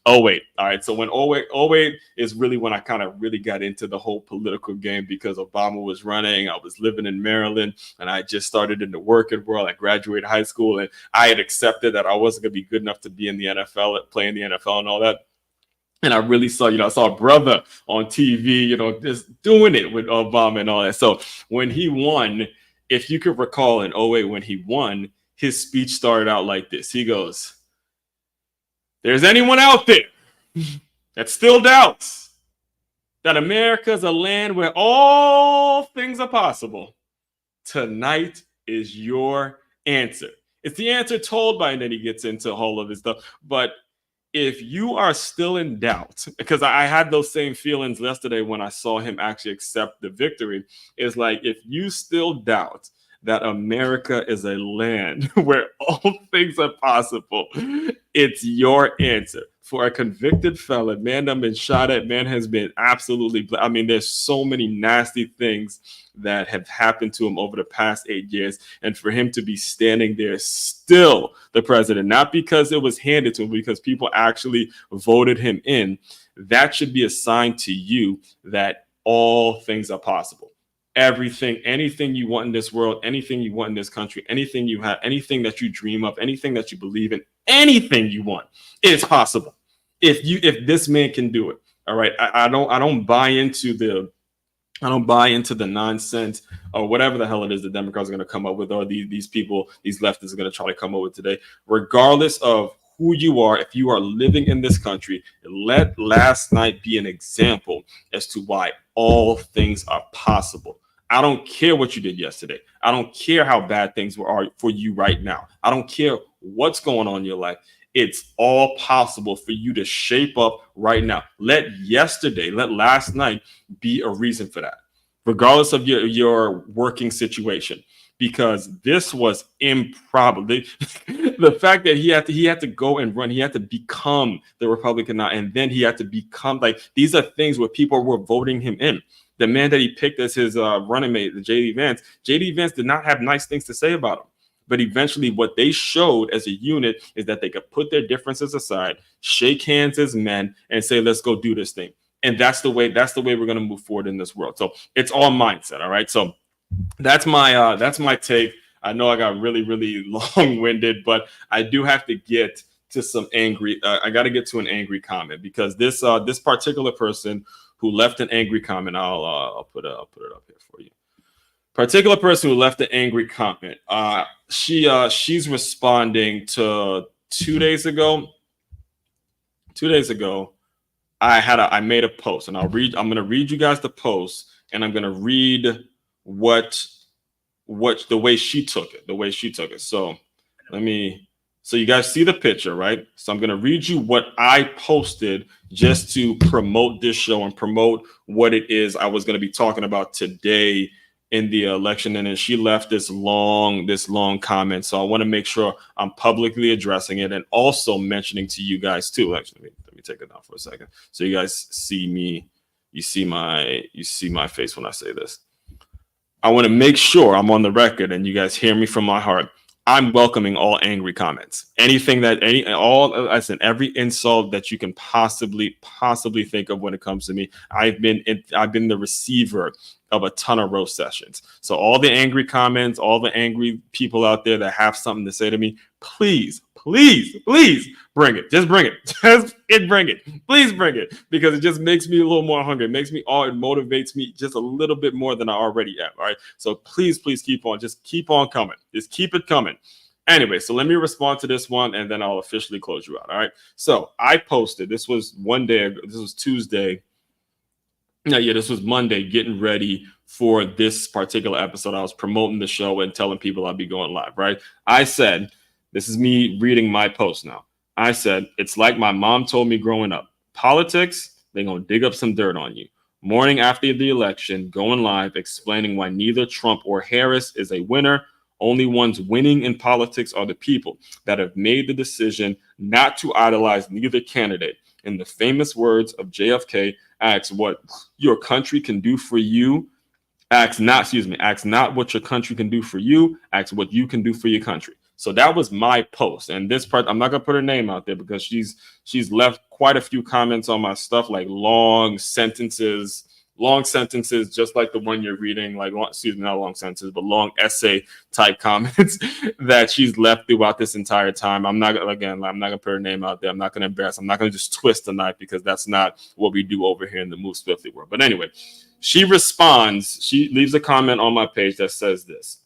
08. All right. So when 08 is really when I kind of really got into the whole political game because Obama was running. I was living in Maryland, and I just started in the working world. I graduated high school, and I had accepted that I wasn't going to be good enough to be in the NFL, playing the NFL and all that. And I really saw, I saw a brother on TV, just doing it with Obama and all that. So when he won, if you could recall in 08 when he won, his speech started out like this. He goes, "There's anyone out there that still doubts that America is a land where all things are possible. Tonight is your answer." It's the answer told by, and then he gets into all of his stuff. But if you are still in doubt, because I had those same feelings yesterday when I saw him actually accept the victory, is like, if you still doubt that America is a land where all things are possible, it's your answer. For a convicted felon, man that been shot at, man has been absolutely, there's so many nasty things that have happened to him over the past 8 years. And for him to be standing there still the president, not because it was handed to him, because people actually voted him in, that should be a sign to you that all things are possible. Anything you want in this world, anything you want in this country, anything you have, anything that you dream of, anything that you believe in, anything you want, it's possible. If this man can do it. All right. I don't buy into the nonsense or whatever the hell it is the Democrats are going to come up with, or these people, these leftists are going to try to come up with today. Regardless of who you are, if you are living in this country, let last night be an example as to why all things are possible. I don't care what you did yesterday. I don't care how bad things are for you right now. I don't care what's going on in your life. It's all possible for you to shape up right now. Let last night be a reason for that, regardless of your working situation, because this was improbable. The fact that he had to go and run, he had to become the Republican now, and then he had to become, these are things where people were voting him in. The man that he picked as his running mate, J.D. Vance did not have nice things to say about him. But eventually what they showed as a unit is that they could put their differences aside, shake hands as men, and say, let's go do this thing. And that's the way we're going to move forward in this world. So it's all mindset. All right. So that's my take. I know I got really, really long-winded, but I do have to get to some I got to get to an angry comment, because this particular person who left an angry comment, I'll put it up here for you. Particular person who left an angry comment. She's responding to 2 days ago. 2 days ago, I made a post, and I'm going to read you guys the post, and I'm going to read the way she took it. So so you guys see the picture, right? So I'm going to read you what I posted just to promote this show and promote what it is I was going to be talking about today in the election. And then she left this long comment. So I want to make sure I'm publicly addressing it and also mentioning to you guys too. Actually, let me take it down for a second, so you guys see me. You see my face when I say this. I want to make sure I'm on the record and you guys hear me from my heart. I'm welcoming all angry comments. Every insult that you can possibly think of when it comes to me. I've been the receiver of a ton of roast sessions. So all the angry comments, all the angry people out there that have something to say to me, please please bring it. Just bring it. Bring it. Please bring it, because it just makes me a little more hungry. It motivates me just a little bit more than I already am. All right. So please keep on. Just keep on coming. Just keep it coming. Anyway, so let me respond to this one, and then I'll officially close you out. All right. So I posted. This was one day ago. This was Tuesday. No, yeah, this was Monday, getting ready for this particular episode. I was promoting the show and telling people I'd be going live, right? I said, this is me reading my post now. I said, it's like my mom told me growing up. Politics, they're going to dig up some dirt on you. Morning after the election, going live, explaining why neither Trump or Harris is a winner. Only ones winning in politics are the people that have made the decision not to idolize neither candidate. In the famous words of JFK, ask what your country can do for you. Ask not what your country can do for you. Ask what you can do for your country. So that was my post. And this part, I'm not gonna put her name out there because she's left quite a few comments on my stuff, like long sentences, just like the one you're reading, like not long sentences, but long essay type comments that she's left throughout this entire time. I'm not gonna put her name out there. I'm not gonna embarrass. I'm not gonna just twist the knife, because that's not what we do over here in the Move Swiftly world. But anyway, she responds. She leaves a comment on my page that says this: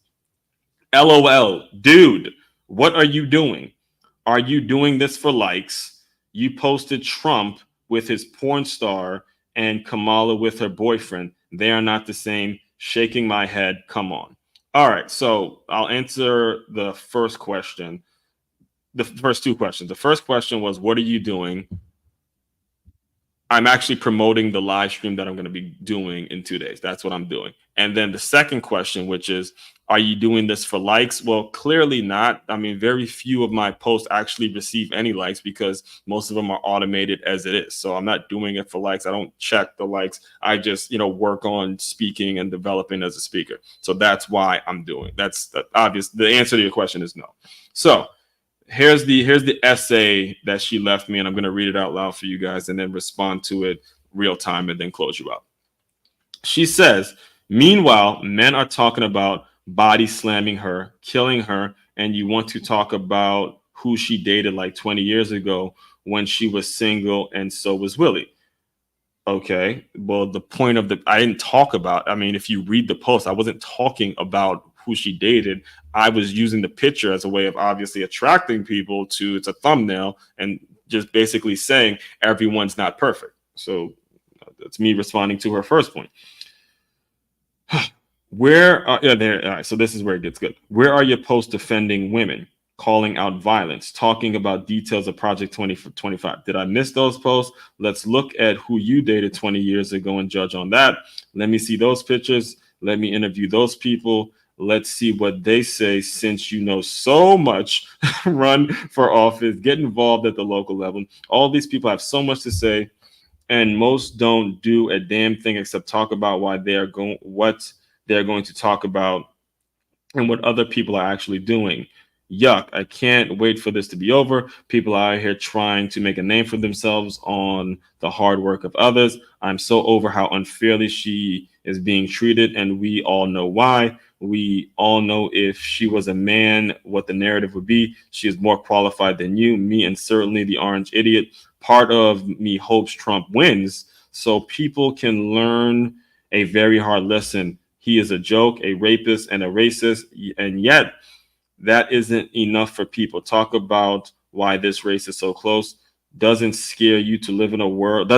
LOL, dude, what are you doing? Are you doing this for likes? You posted Trump with his porn star and Kamala with her boyfriend. They are not the same. Shaking my head. Come on. All right. So I'll answer the first question. The first two questions. The first question was, what are you doing? I'm actually promoting the live stream that I'm going to be doing in 2 days. That's what I'm doing. And then the second question, which is, are you doing this for likes? Well, clearly not. I mean, very few of my posts actually receive any likes because most of them are automated as it is. So I'm not doing it for likes. I don't check the likes. I just, work on speaking and developing as a speaker. So that's why I'm doing. That's obvious. The answer to your question is no. So here's the essay that she left me, and I'm going to read it out loud for you guys and then respond to it real time and then close you out. She says, meanwhile, men are talking about body slamming her, killing her, and you want to talk about who she dated like 20 years ago when she was single, and so was Willie. Okay, well, the point of I didn't talk about, if you read the post, I wasn't talking about who she dated. I was using the picture as a way of obviously attracting people to, it's a thumbnail, and just basically saying everyone's not perfect. So that's me responding to her first point. All right, so this is where it gets good. Where are your posts defending women, calling out violence, talking about details of Project 2025? Did I miss those posts? Let's look at who you dated 20 years ago and judge on that. Let me see those pictures. Let me interview those people. Let's see what they say, since you know so much. Run for office, get involved at the local level. All these people have so much to say, and most don't do a damn thing except talk about what they're going to talk about and what other people are actually doing. Yuck, I can't wait for this to be over. People are out here trying to make a name for themselves on the hard work of others. I'm so over how unfairly she is being treated, and we all know why. We all know if she was a man, what the narrative would be. She is more qualified than you, me, and certainly the orange idiot. Part of me hopes Trump wins so people can learn a very hard lesson. He is a joke, a rapist, and a racist, and yet that isn't enough for people. Talk about why this race is so close. Doesn't it scare you to live in a world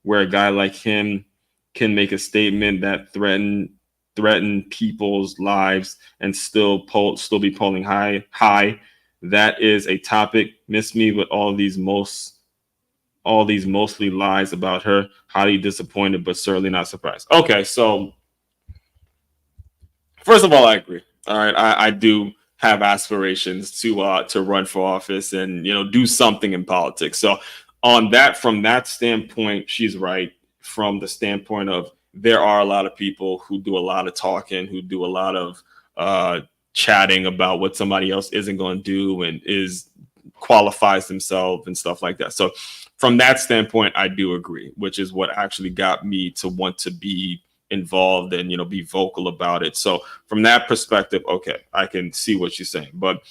where a guy like him can make a statement that threaten people's lives and still be polling high? That is a topic. Miss me with all these mostly lies about her. Highly disappointed, but certainly not surprised. Okay, so first of all, I agree. All right, I do have aspirations to run for office and do something in politics. So from that standpoint, she's right. From the standpoint of, there are a lot of people who do a lot of talking, who do a lot of chatting about what somebody else isn't going to do and qualifies themselves and stuff like that. So from that standpoint, I do agree, which is what actually got me to want to be involved and, you know, be vocal about it. So from that perspective, okay, I can see what she's saying. But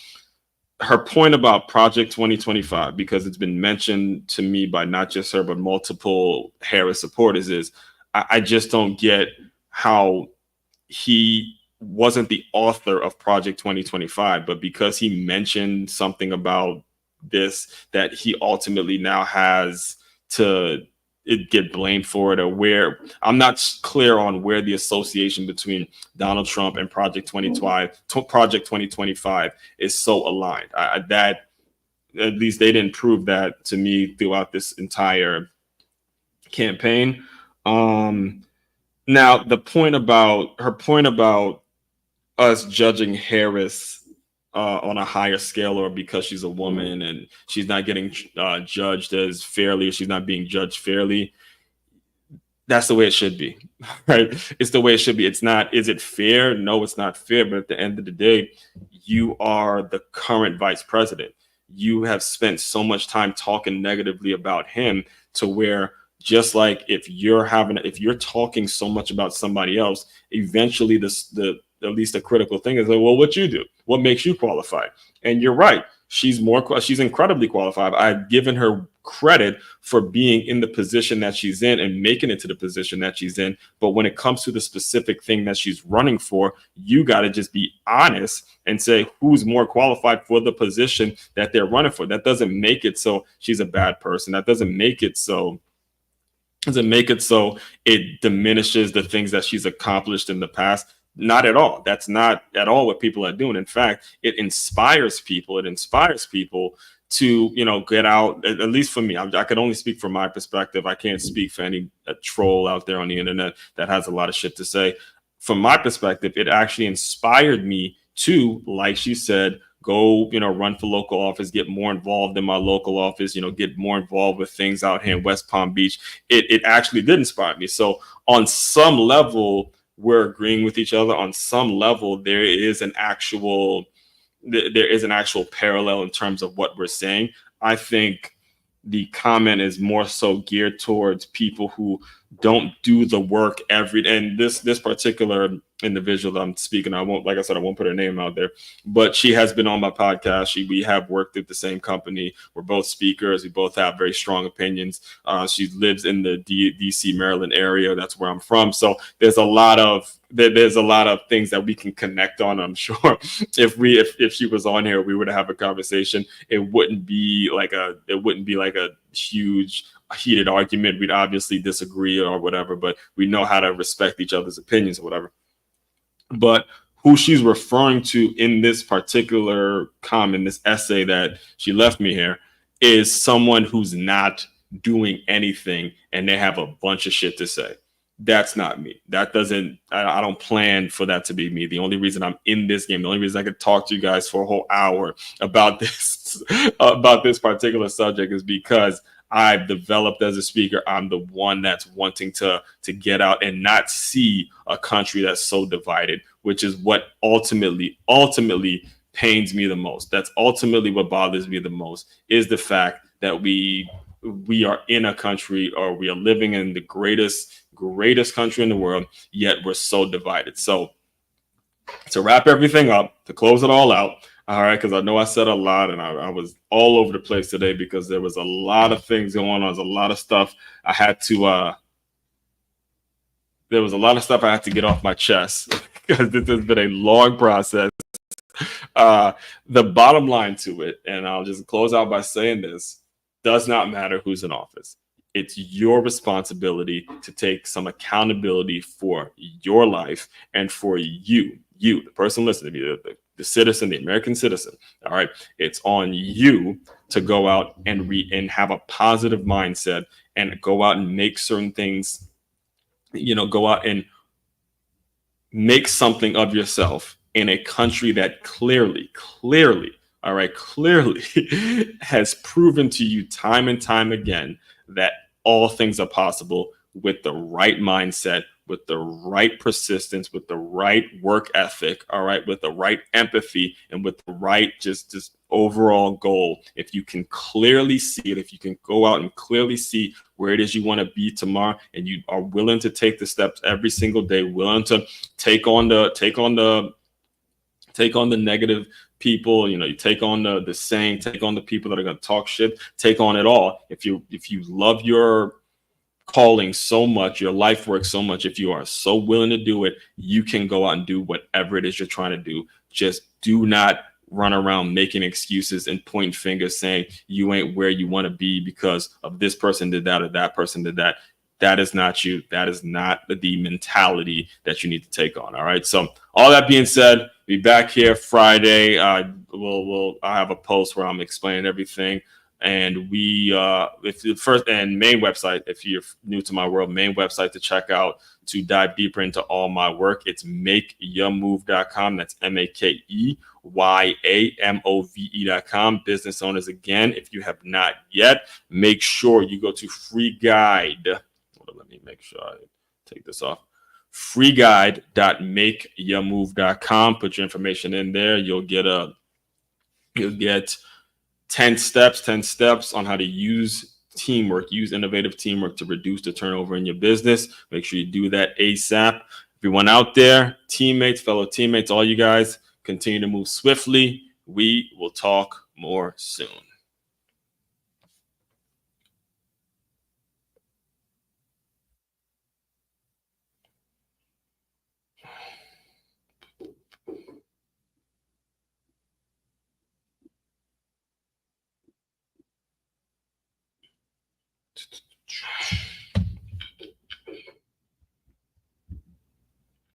her point about Project 2025, because it's been mentioned to me by not just her, but multiple Harris supporters, is I just don't get how he wasn't the author of Project 2025, but because he mentioned something about this, that he ultimately now has to get blamed for it, or where I'm not clear on where the association between Donald Trump and Project 2025 is so aligned. That at least they didn't prove that to me throughout this entire campaign. Now the point about us judging Harris on a higher scale, or because she's a woman and she's not getting judged as fairly, or she's not being judged fairly, that's the way it should be, right? It's the way it should be. It's not, is it fair? No, it's not fair. But at the end of the day, you are the current vice president. You have spent so much time talking negatively about him, to where, just like if you're talking so much about somebody else, eventually at least the critical thing is like, well, what you do, what makes you qualified? And you're right. She's incredibly qualified. I've given her credit for being in the position that she's in and making it to the position that she's in. But when it comes to the specific thing that she's running for, you got to just be honest and say who's more qualified for the position that they're running for. That doesn't make it so she's a bad person. That doesn't make it so it diminishes the things that she's accomplished in the past. Not at all. That's not at all what people are doing. In fact, it inspires people. It inspires people to, you know, get out. At least for me, I can only speak from my perspective. I can't speak for any troll out there on the internet that has a lot of shit to say. From my perspective, it actually inspired me to, like she said, go, you know, run for local office, get more involved in my local office, you know, get more involved with things out here in West Palm Beach. It actually did inspire me. So on some level, we're agreeing with each other. On some level, there is an actual parallel in terms of what we're saying. I think the comment is more so geared towards people who don't do the work and this particular individual that I'm speaking, I won't put her name out there, but she has been on my podcast. We have worked at the same company. We're both speakers. We both have very strong opinions. She lives in the DC, Maryland area. That's where I'm from. So there's a lot of things that we can connect on. I'm sure if she was on here, we would have a conversation. It wouldn't be like a huge heated argument. We'd obviously disagree or whatever, but we know how to respect each other's opinions or whatever. But who she's referring to in this particular comment, this essay that she left me here, is someone who's not doing anything and they have a bunch of shit to say. That's not me. I don't plan for that to be me. The only reason I'm in this game, the only reason I could talk to you guys for a whole hour about this particular subject, is because I've developed as a speaker. I'm the one that's wanting to get out and not see a country that's so divided, which is what ultimately pains me the most. That's ultimately what bothers me the most, is the fact that we are in a country, or we are living in the greatest country in the world, yet we're so divided. So to wrap everything up, to close it all out, all right, because I know I said a lot and I was all over the place today because there was a lot of things going on. There's a lot of stuff I had to get off my chest because this has been a long process. The bottom line to it, and I'll just close out by saying this, does not matter who's in office. It's your responsibility to take some accountability for your life and for you, the person listening to me, the citizen, the American citizen. All right. It's on you to go out and have a positive mindset and go out and make certain things, go out and make something of yourself in a country that clearly has proven to you time and time again that all things are possible with the right mindset, with the right persistence, with the right work ethic, all right, with the right empathy, and with the right just overall goal, if you can clearly see it, if you can go out and clearly see where it is you want to be tomorrow, and you are willing to take the steps every single day, willing to take on the negative people, you take on the saying, take on the people that are going to talk shit, take on it all. If you love your calling so much, your life work so much, if you are so willing to do it, you can go out and do whatever it is you're trying to do. Just do not run around making excuses and pointing fingers saying you ain't where you want to be because of this person did that or that person did that. That is not you. That is not the mentality that you need to take on. All right. So all that being said, be back here Friday. I have a post where I'm explaining everything. And if the first and main website, if you're new to my world, main website to check out to dive deeper into all my work, it's makeyourmove.com. That's makeyoumove.com. Business owners, again, if you have not yet, make sure you go to free guide. Let me make sure I take this off. freeguide.makeyourmove.com. Put your information in there. You'll get 10 steps on how to use innovative teamwork to reduce the turnover in your business. Make sure you do that ASAP. Everyone out there, teammates, fellow teammates, all you guys, continue to move swiftly. We will talk more soon.